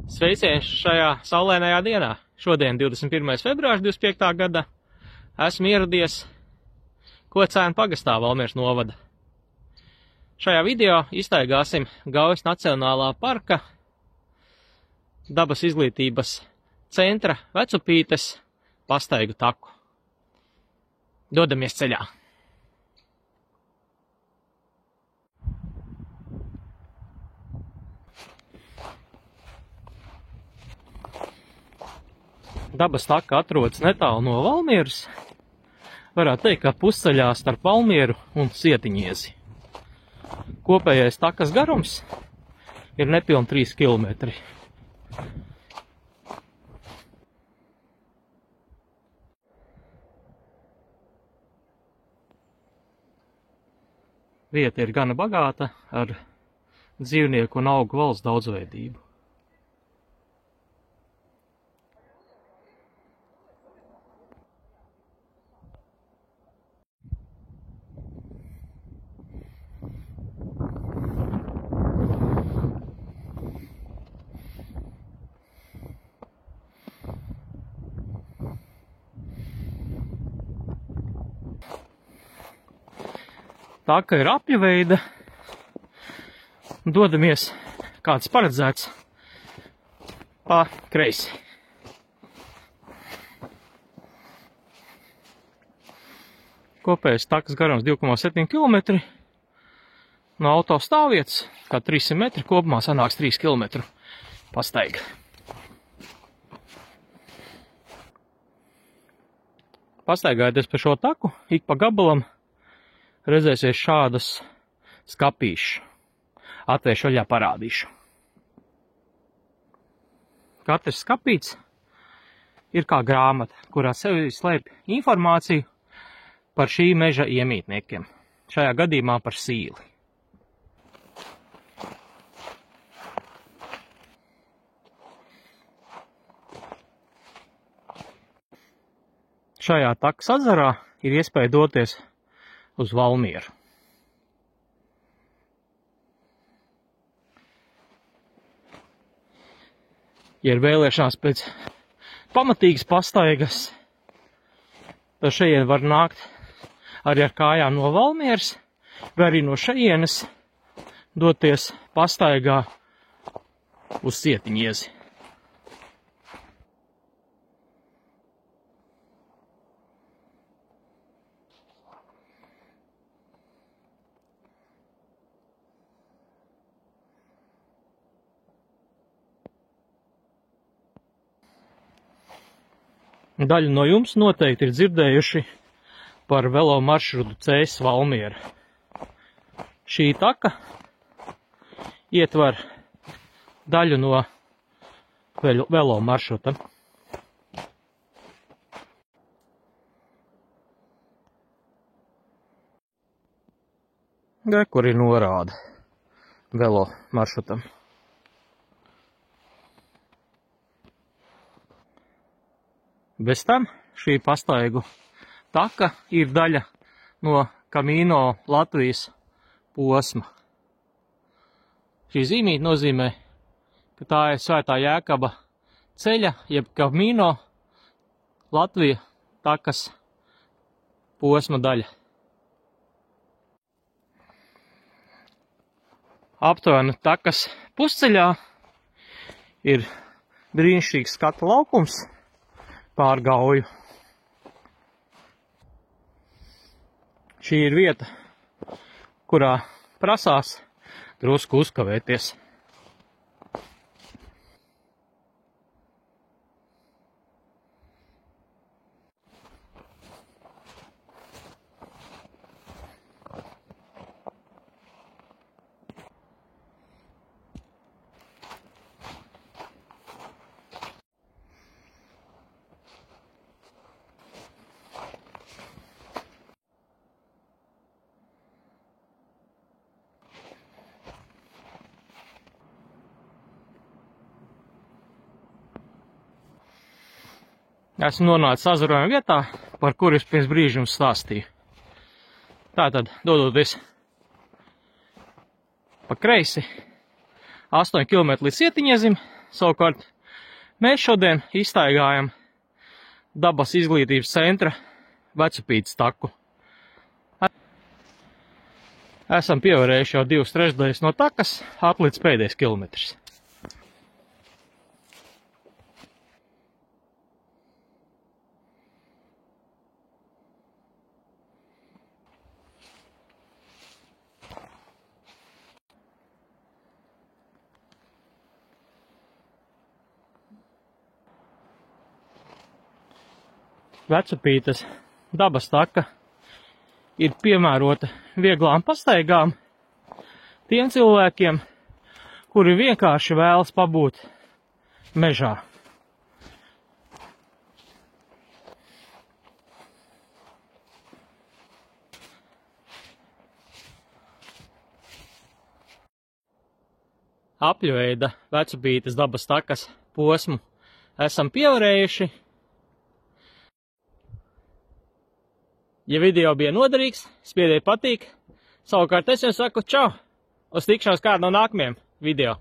Sveicieni šajā saulainajā dienā. Šodien 21. februārs 25. gada esmu ieradies Kocēnu pagastā Valmieras novada. Šajā video iztaigāsim Gaujas Nacionālā parka dabas izglītības centra Vecupītes pastaigu taku. Dodamies ceļā! Dabas taka atrodas netālu no Valmieras. Varētu teikt, ka pusceļā starp Valmieru un Sietiņiezi. Kopējais takas garums ir nepilni 3 km. Vieta ir gana bagāta ar dzīvnieku un augu valsts daudzveidību. Taka ir apja veida. Dodamies, kāds paredzēts, pa kreisi. Kopējais takas garums 2,7 km. No auto stāvvietas, kā 300 metri, kopumā sanāks 3 km pastaiga. Pastaigājoties pa šo taku, ik pa gabalam redzēsies šādas skapīšas. Atvēršu vaļā, parādīšu. Katrs skapīts ir kā grāmata, kurā sevi slēp informāciju par šī meža iemītniekiem. Šajā gadījumā par sīli. Šajā takas atzarā ir iespēja doties uz Valmieru. Ja ir vēlēšanās pēc pamatīgas pastaigas, tad šeit var nākt arī ar kājām no Valmieras, vai arī no šejienes doties pastaigā uz Sietiņiezi. Daļa no jums noteikti ir dzirdējuši par velo maršrutu Cēs Valmiera. Šī taka ietver daļu no velo maršruta. Kur ir norāde velo maršrutam. Bez tam šī pastaigu taka ir daļa no Camino Latvijas posma. Šī zīmīte nozīmē, ka tā ir Svētā Jēkaba ceļa, jeb Camino Latvija takas posma daļa. Aptuveni takas pusceļā ir brīnišķīgs skatu laukums pār Gauju. Šī ir vieta, kurā prasās drusku uzkavēties. Esmu nonācis azarojuma vietā, par kuru es pirms brīža jums stāstīju. Tātad, dodoties pa kreisi, 8 km līdz Sietiņiezim. Savukārt mēs šodien izstaigājam dabas izglītības centra Vecupītes taku. Esam pievarējuši jau 2/3 no takas, atlicis pēdējais kilometrs. Vecupītes dabas taka ir piemērota vieglām pastaigām tiem cilvēkiem, kuri vienkārši vēlas pabūt mežā. Apļveida Vecupītes dabas takas posmu esam pievarējuši. Ja video bija noderīgs, spiediet patīk. Savukārt es jums saku čau! Uz tikšanos kādu no nākamajiem video.